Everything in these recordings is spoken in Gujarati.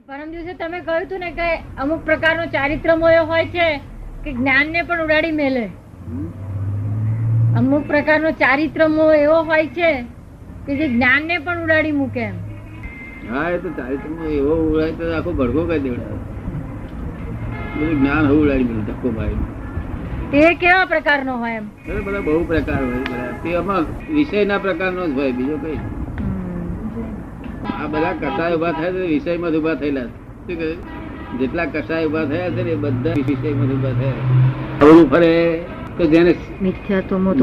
પરમ દિવસે તમે કહ્યું હતું ને કે અમુક પ્રકારનો ચારિત્ર મોહ હોય છે કે જ્ઞાનને પણ ઉડાડી મેલે. અમુક પ્રકારનો ચારિત્ર મોહ એવો હોય છે કે જે જ્ઞાનને પણ ઉડાડી મૂકે એમ. હા, એ તો ચારિત્ર મોહ એવો ઉડાય તો આખો ભડકો કરી દેવડાવે. બધું જ્ઞાન હોવું ઉડાડી દે ધક્કો મારી. તે કેવા પ્રકારનો હોય એમ? બધા બહુ પ્રકાર હોય. તે આમાં વિષયના પ્રકારનો જ હોય, બીજો કઈ. આ બધા કસાય ઉભા થાય છે વિષયમાં જ ઉભા થયેલા. શું કહે? જેટલા કસાય ઉભા થયા છે ને એ બધા વિષયમાં જ ઉભા થયા. અવરું ફરે તો જેને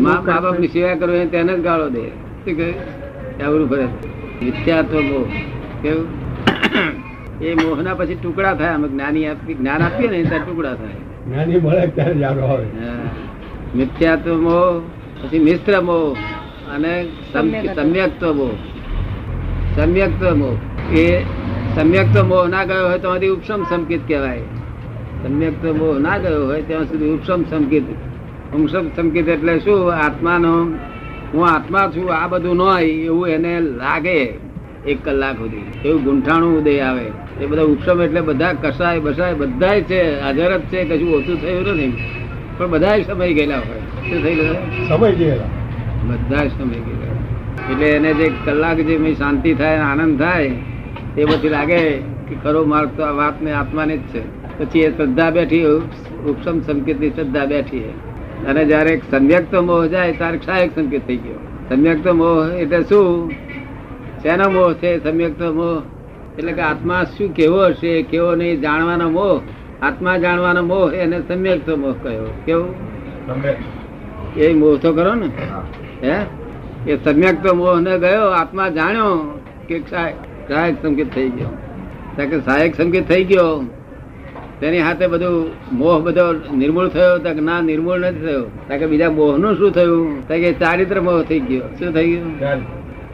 મા બાપ ની સેવા કરવી હોય તેને જ ગાળો દે. શું કહે? અવરું ફરે મિથ્યાત્વ મોહ. કેવું? એ મોહ ના પછી ટુકડા થાય. અમે જ્ઞાન આપીએ ને ત્યારે ટુકડા થાય. મિથ્યાત્વ મોહ, પછી મિશ્ર મોહ અને સમ્યક્ત્વ મોહ. સમ્યક્ત્વ મોહ એ સમ્યક્ત્વ મોહ ના ગયો હોય તો ઉપશમ સંકેત કહેવાય. સમ્યક્ત્વ મોહ ના ગયો હોય ત્યાં સુધી ઉપશમ સંકેત. ઉપશમ સંકેત એટલે શું? આત્માનો હું આત્મા છું આ બધું ન હોય એવું એને લાગે 1 કલાક સુધી. એવું ગુંઠાણું ઉદય આવે. એ બધા ઉપશમ એટલે બધા કસાય બસાય બધા છે, હાજર જ છે, કશું ઓછું થયું નથી. પણ બધા સમય ગયેલા હોય. શું થઈ ગયેલા? સમય ગયેલા બધા સમય ગયેલા. એટલે એને જે કલાક જે શાંતિ થાય આનંદ થાય એ પછી લાગે કે ખરો માર્ગ તો આ વાત ને આત્માની જ છે. પછી એ શ્રદ્ધા બેઠી, ઉપશમ સંકેત ની શ્રદ્ધા બેઠી. અને જયારે સમ્યક્ત મોહ જાય ત્યારે ક્ષાયક સંકેત થઈ ગયો. સમ્યક્ત મોહ એટલે શું? શેનો મોહ છે સમ્યક્ત મોહ? એટલે કે આત્મા શું કેવો હશે કેવો નહીં જાણવાનો મોહ. આત્મા જાણવાનો મોહ એને સમ્યક્ત મોહ કહ્યો. કેવું? એ મોહ તો કરો ને. હે એ સમ્યક્ત મોહ ને ગયો, આત્મા જાણ્યો કે સહાયક સંકેત થઈ ગયો. સહાયક સંકેત થઈ ગયો તેની સાથે બધું મોહ બધો નિર્મૂળ થયો. ના, નિર્મૂળ નથી થયો. કે બીજા મોહ નું શું થયું? કે ચારિત્ર મોહ થઈ ગયો. શું થઈ ગયું?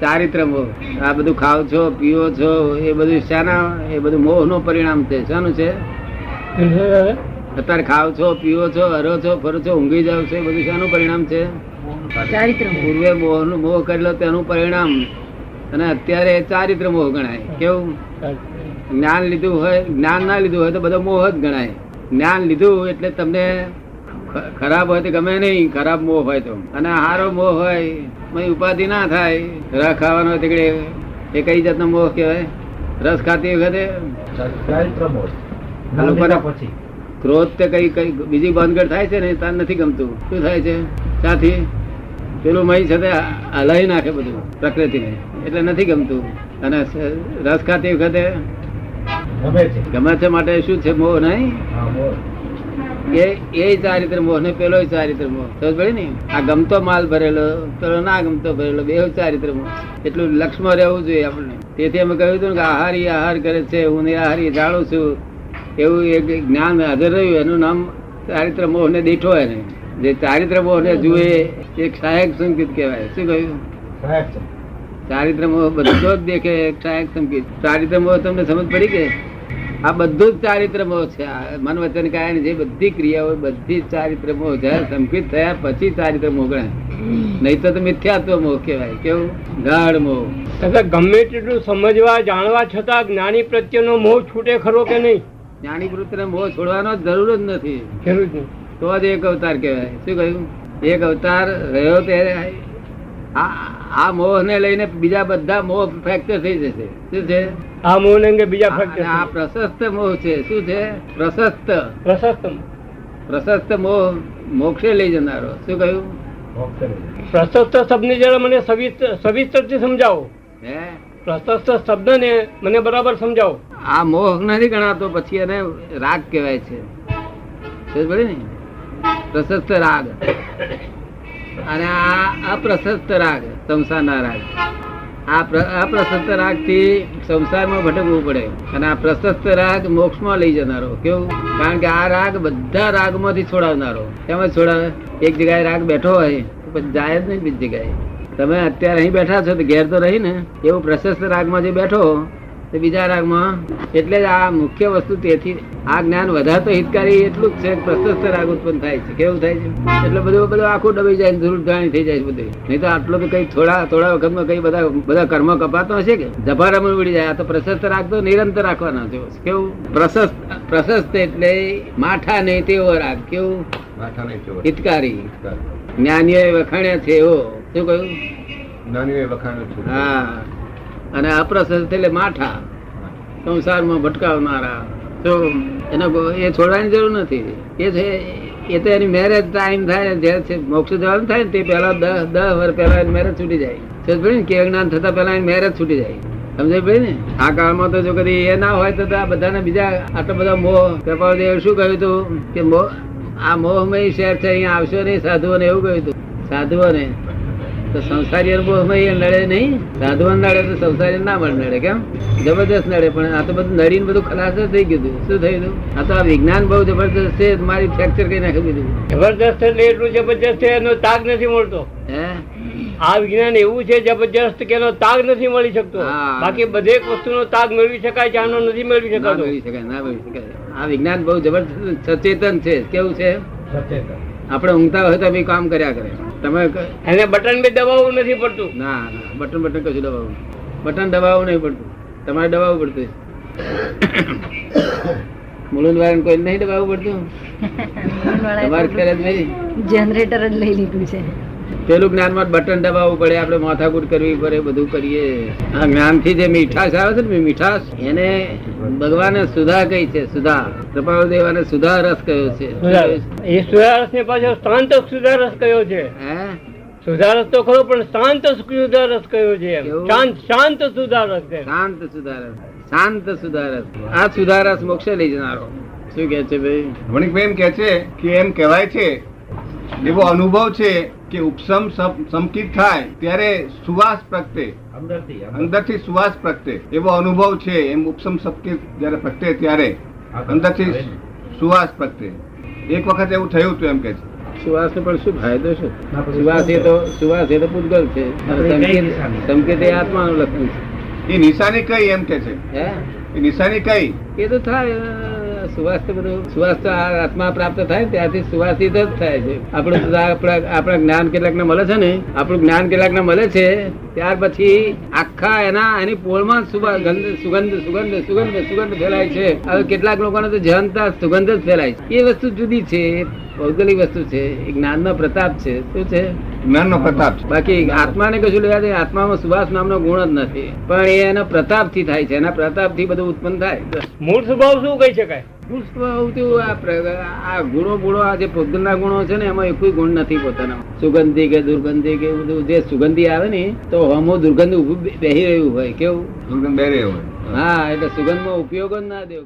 ચારિત્ર મોહ. આ બધું ખાવ છો પીવો છો એ બધું શાના? એ બધું મોહ નું પરિણામ છે. શાનું છે? અત્યારે ખાવ છો પીવો છો હરો છો ફરો છો ઊંઘી જાવ છો એ બધું શાનું પરિણામ છે? પૂર્વે મોહ નું મોહ કરેલો તેનું પરિણામ. અને અત્યારે ચારિત્ર મોહ ગણાય. કેવું? જ્ઞાન લીધું હોય, જ્ઞાન ના લીધું હોય તો બધો મોહ જ ગણાય. જ્ઞાન લીધું એટલે તમને ખરાબ હોય તો ગમે નહીં, ખરાબ મોહ હોય તો. અને હારો મોહ હોય ઉપાધિ ના થાય. રસ ખાવાનો હોય એ કઈ જાતનો મોહ કહેવાય? રસ ખાતી વખતે ક્રોધ તે કઈ બીજી બંધગઢ થાય છે ને તાર નથી ગમતું. શું થાય છે? ત્યાંથી પેલું મહી સાથે હલાવી નાખે બધું પ્રકૃતિને, એટલે નથી ગમતું. અને રસ ખાતી વખતે ગમે છે માટે શું છે? મોહ નહીં. એ ચારિત્ર મોહ ને પેલો ચારિત્ર મોહ. સમજ પડી ને? આ ગમતો માલ ભરેલો પેલો ના ગમતો ભરેલો બે ચારિત્ર મોહ. એટલું લક્ષ્યમાં રહેવું જોઈએ આપણને. તેથી અમે કહ્યું હતું કે આહારી આહાર કરે છે હું આહારી જાણું છું એવું એક જ્ઞાન હાજર રહ્યું એનું નામ ચારિત્ર મોહ ને દીઠો. એને જે ચારિત્ર મોહ ને જુએ એ સહાયક સંકેત કહેવાય. શું કહ્યું? ચારિત્ર મોહ બધો જ દેખે સહાયક સંકેત. ચારિત્ર મોહ તમને સમજ પડી કે આ બધું જ ચારિત્ર મોહ છે. મન વચન કાયા જે બધી ક્રિયાઓ બધી જ ચારિત્ર મોહ. જયારે સંકેત થયા પછી ચારિત્ર મોહ ગણાય. નહીં તો મિથ્યાત્વ મોહ કહેવાય. કેવું? ગાઢ મોહ. ગમે તેટલું સમજવા જાણવા છતાં જ્ઞાની પ્રત્યેનો મોહ છૂટે ખરો કે નહીં? જ્ઞાની પ્રત્યેનો મોહ છોડવાનો જરૂર જ નથી. જરૂર જ તો જ એક અવતાર કહેવાય. શું કહ્યું? એક અવતાર રહ્યો ત્યારે આ મોહ ને લઈને બીજા બધા મોહ ફ્રેક્ચર થઈ જશે. શું છે? આ મોહ ને બીજા ફ્રેક્ચર. આ પ્રશસ્ત મોહ છે. શું છે? પ્રશસ્ત મોહ મોક્ષે લઈ જનારો. શું કહ્યું? પ્રશસ્ત શબ્દ ને જરા મને સવિસ્તર થી સમજાવો. હે પ્રશસ્ત શબ્દ ને મને બરાબર સમજાવો. આ મોહ નથી ગણાતો પછી એને રાગ કહેવાય છે. ને પ્રશસ્ત રાગ અને આ અપ્રશસ્ત રાગ, સંસારના રાગ. આ અપ્રશસ્ત રાગ થી સંસારમાં ભટકવું પડે અને આ પ્રશસ્ત રાગ મોક્ષમાં લઈ જનારો. કેવું? કારણ કે આ રાગ બધા રાગ માંથી છોડાવનારો. એમાં છોડાવે? એક જગ્યાએ રાગ બેઠો હોય પછી જાય જ નહીં બીજી જગ્યાએ. તમે અત્યારે અહીં બેઠા છો તો ઘેર તો રહી ને એવું પ્રશસ્ત રાગમાં જે બેઠો તો બીજા રાગમાં. એટલે જ આ મુખ્ય વસ્તુ, તેથી આ જ્ઞાન વધારે તો હિતકારી એટલું જ છે કે પ્રશસ્ત રાગ ઉત્પન્ન થાય છે. કેવું થાય છે? એટલે બધું આખું દબાઈ જાય, ધૂળ ધાણી થઈ જાય છે બધું. નહીં તો આટલો તો કઈ થોડા વખતમાં કઈ બધા કર્મ કપાતો હશે કે જફારામાં ઉડી જાય. આ તો પ્રશસ્ત રાગ તો નિરંતર રાખવાના છે. કેવું? પ્રશસ્ત એટલે માઠા નહીં તેવો રાગ. કેવું? હિતકારી. જ્ઞાનીઓ વખાણ્યા છે એવો. શું કહ્યું? હા. અને અપ્રશસ્ત એટલે માઠા, સંસારમાં ભટકાવનારા. તો એને એ છોડવાની જરૂર નથી. એ છે એ તો એની મેરેજ ટાઈમ થાય ને, જે મોક્ષ જવાનું થાય ને તે પહેલા 10 વર્ષ પહેલા એની મેરેજ છૂટી જાય. સમજ પડી ને? કે જ્ઞાન થતા પહેલા એની મેરેજ છૂટી જાય. સમજાય પડી ને? આ કાળમાં તો જો કદી એ ના હોય તો આ બધાને બીજા આટલા બધા મોહ. કૃપાળદેવે શું કહ્યું હતું કે આ મોહમય શહેર છે, અહીંયા આવશો નહીં સાધુઓને. એવું કહ્યું હતું સાધુઓને. તો સંસારી મોહમય લડે નહીં, સાધુઓ નડે તો સંસારી ના મળે નડે. કેમ? જબરદસ્ત નડે. પણ આ તો બધું નડીને બધું ખલાસ જ થઈ ગયું. શું થયું? આ તો આ વિજ્ઞાન બહુ જબરદસ્ત છે. મારી ફ્રેક્ચર કરી નાખી દીધું. જબરદસ્ત એટલે એટલું જબરદસ્ત છે એનો તાગ નથી મળતો. હે? આ વિજ્ઞાન એવું છે જબરજસ્ત કે એનો તાગ નથી મળી શકતો. બાકી બધેક વસ્તુનો તાગ મેળવી શકાય છે, આનો નથી મેળવી શકાતો. ના મેળવી શકાય. આ વિજ્ઞાન બહુ જબરદસ્ત સચેતન છે. કેવું છે? આપણે ઊંઘતા હોય તો કામ કર્યા કરે. તમે એને બટન બી દબાવવું નથી પડતું. ના બટન કશું દબાવવું, બટન દબાવવું નહીં પડતું. તમારે દબાવવું પડતું. મૂળ વાળાને કોઈ નહીં દબાવવું પડતું. તમારે ખેર જ નહીં. જનરેટર જ લઈ લીધું છે. પેલું જ્ઞાનમાં બટન દબાવવું પડે, આપણે માથાકૂટ કરવી પડે, બધું કરીએ. આ જ્ઞાન થી જે મીઠાશ આવે છે ને, મીઠાશ એને ભગવાને સુધા કહી છે. સુધા કૃપાળદેવાને સુધા રસ કહ્યો છે. એ સુધારસ ને પાછો શાંત સુધારસ કયો છે. હે? સુધારસ તો ખરો, પણ શાંત સુધારસ કયો છે. શાંત સુધારસ છે. શાંત સુધારસ. શાંત સુધારસ. આ સુધારસ મોક્ષે લઈ જનારો. શું કે છે ભાઈ? વણિકભાઈ એમ કે છે કે એમ કહેવાય છે, એવો અનુભવ છે કે ઉપસમ સંકિત થાય ત્યારે સુવાસ પ્રગટે, અંદરથી સુવાસ પ્રગટે. એવો અનુભવ છે. એમ ઉપસમ સંકિત જયારે પ્રગટે ત્યારે અંદરથી સુવાસ પ્રગટે. એક વખત એવું થયું હતું એમ કે છે. સુવાસ નો પણ શું ફાયદો છે? સુવાસ એ તો પૂતગલ છે. સંકેત એ આત્માનું લક્ષણ છે. એ નિશાની કઈ એમ કે છે? હે? એ નિશાની કઈ? એ તો થાય. સુવાસ તો બધું સુવાસ તો આત્મા પ્રાપ્ત થાય ને ત્યાંથી સુવાસિત જ થાય છે. આપણા જ્ઞાન કેટલાક ને મળે છે ને, આપણું જ્ઞાન કેટલાક ને મળે છે, ત્યાર પછી આખા એની પોળમાં સુગંધ ફેલાય છે. હવે કેટલાક લોકોને તો જહનતા સુગંધ જ ફેલાય છે. એ વસ્તુ જુદી છે, ભૌગોલિક વસ્તુ છે. એ જ્ઞાનનો પ્રતાપ છે. શું છે? જ્ઞાનનો પ્રતાપ. બાકી આત્માને કશું લેવા દે. આત્મામાં સુવાસ નામનો ગુણ જ નથી, પણ એ એના પ્રતાપ થી થાય છે. એના પ્રતાપ થી બધું ઉત્પન્ન થાય. મૂળ સ્વભાવ શું કહી શકાય? આ ગુણો આ જે પોતગલના ગુણો છે ને, એમાં કોઈ ગુણ નથી પોતાના. સુગંધી કે દુર્ગંધી કે બધું જે સુગંધી આવે ને, તો હમો દુર્ગંધ ઉભું બેહી રહ્યું હોય. કેવું? દુર્ગંધ બેરે હોય. હા, એટલે સુગંધ માં ઉપયોગ જ ના દેવ.